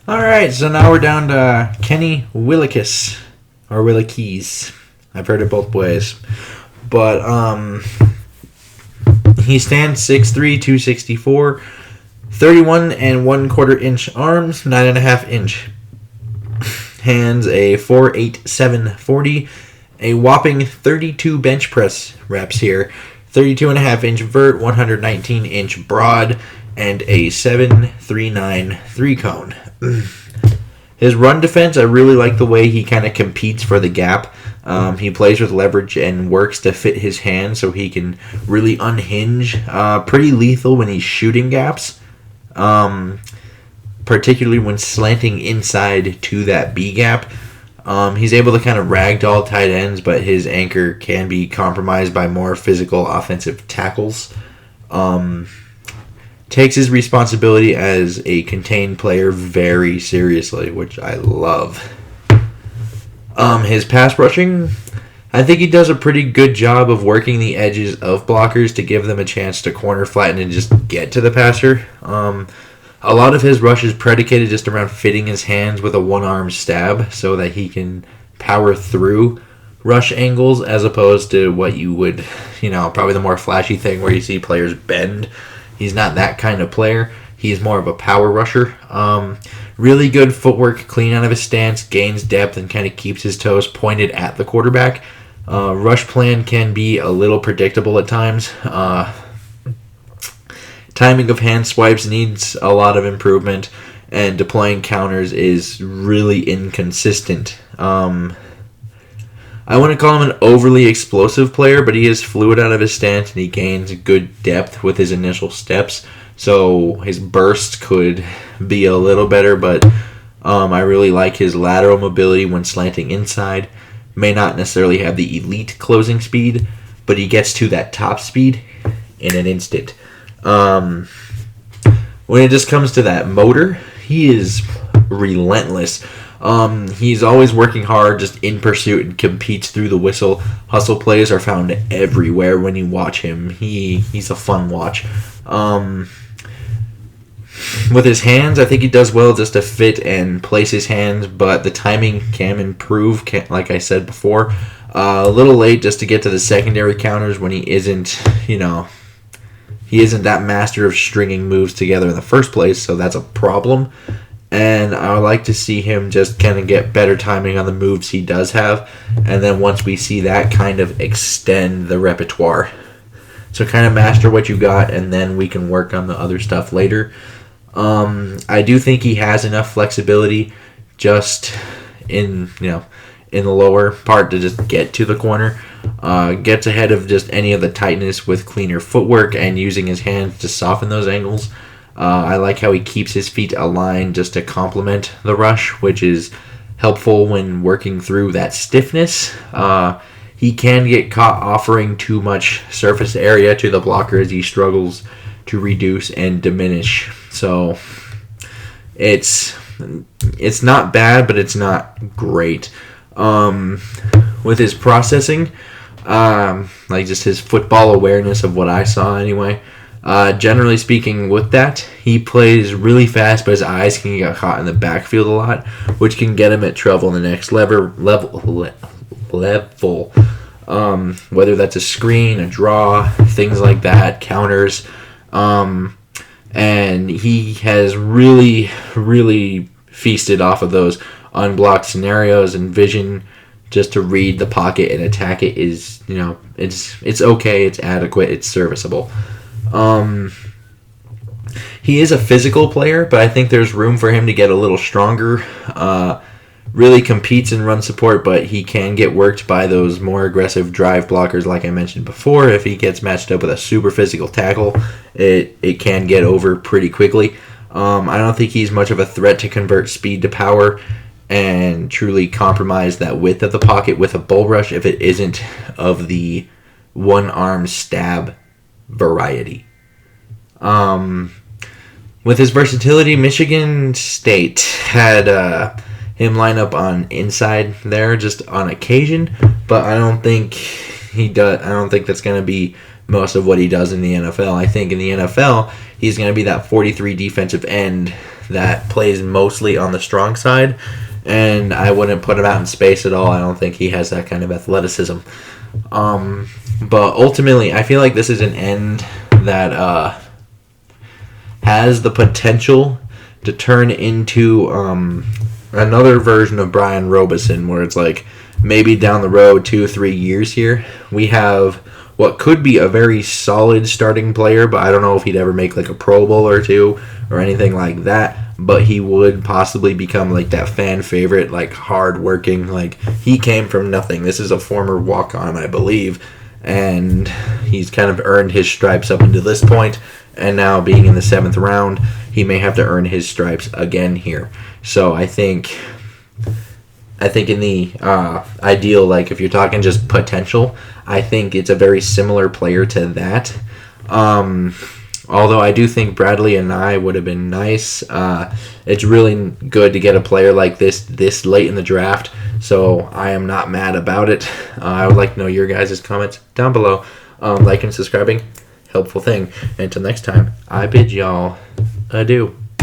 All right, so now we're down to Kenny Willekes or Willekes. I've heard it both ways, but he stands 6'3", 264, 31 and 1/4 inch arms, 9.5 inch hands, a 4'8", 740, a whopping 32 bench press reps here, 32.5 inch vert, 119 inch broad, and a 7.39 3 cone. His run defense, I really like the way he kind of competes for the gap. He plays with leverage and works to fit his hand so he can really unhinge. Pretty lethal when he's shooting gaps, particularly when slanting inside to that B gap. He's able to kind of ragdoll tight ends, but his anchor can be compromised by more physical offensive tackles. Takes his responsibility as a contained player very seriously, which I love. His pass rushing, I think he does a pretty good job of working the edges of blockers to give them a chance to corner flatten and just get to the passer. A lot of his rush is predicated just around fitting his hands with a one-arm stab so that he can power through rush angles as opposed to what you would, probably the more flashy thing where you see players bend. He's not that kind of player. He's more of a power rusher. Really good footwork, clean out of his stance, gains depth, and kind of keeps his toes pointed at the quarterback. Rush plan can be a little predictable at times. Timing of hand swipes needs a lot of improvement, and deploying counters is really inconsistent. I wouldn't call him an overly explosive player, but he is fluid out of his stance and he gains good depth with his initial steps. So his burst could be a little better, but I really like his lateral mobility when slanting inside. May not necessarily have the elite closing speed, but he gets to that top speed in an instant. When it just comes to that motor, he is relentless. He's always working hard, just in pursuit, and competes through the whistle. Hustle plays are found everywhere when you watch him. He's a fun watch. With his hands, I think he does well just to fit and place his hands, but the timing can improve, like I said before. A little late just to get to the secondary counters when he isn't that master of stringing moves together in the first place, so that's a problem. And I would like to see him just kind of get better timing on the moves he does have. And then once we see that, kind of extend the repertoire. So kind of master what you got, and then we can work on the other stuff later. I do think he has enough flexibility just in the lower part to just get to the corner. Gets ahead of just any of the tightness with cleaner footwork and using his hands to soften those angles. I like how he keeps his feet aligned just to complement the rush, which is helpful when working through that stiffness. He can get caught offering too much surface area to the blocker as he struggles to reduce and diminish. So it's not bad, but it's not great. With his processing, like just his football awareness of what I saw anyway. Generally speaking, with that, he plays really fast, but his eyes can get caught in the backfield a lot, which can get him at trouble in the next level. Whether that's a screen, a draw, things like that, counters. And he has really, really feasted off of those unblocked scenarios, and vision just to read the pocket and attack it is, it's okay, it's adequate, it's serviceable. He is a physical player, but I think there's room for him to get a little stronger. Really competes in run support, but he can get worked by those more aggressive drive blockers like I mentioned before. If he gets matched up with a super physical tackle, it can get over pretty quickly. I don't think he's much of a threat to convert speed to power and truly compromise that width of the pocket with a bull rush if it isn't of the one-arm stab variety. With his versatility, Michigan State had him line up on inside there just on occasion, but I don't think he does. I don't think that's going to be most of what he does in the NFL. I think in the NFL, he's going to be that 43 defensive end that plays mostly on the strong side, and I wouldn't put him out in space at all. I don't think he has that kind of athleticism. But ultimately, I feel like this is an end that has the potential to turn into another version of Brian Robeson, where it's like maybe down the road 2-3 years here, we have what could be a very solid starting player, but I don't know if he'd ever make like a Pro Bowl or two or anything like that. But he would possibly become like that fan favorite, like hard-working. Like, he came from nothing. This is a former walk-on, I believe, and he's kind of earned his stripes up until this point. And now, being in the 7th round, he may have to earn his stripes again here. So I think in the ideal, like if you're talking just potential, I think it's a very similar player to that. Although I do think Bradley and I would have been nice. It's really good to get a player like this late in the draft, so I am not mad about it. I would like to know your guys' comments down below. Like and subscribing, helpful thing. And until next time, I bid y'all adieu.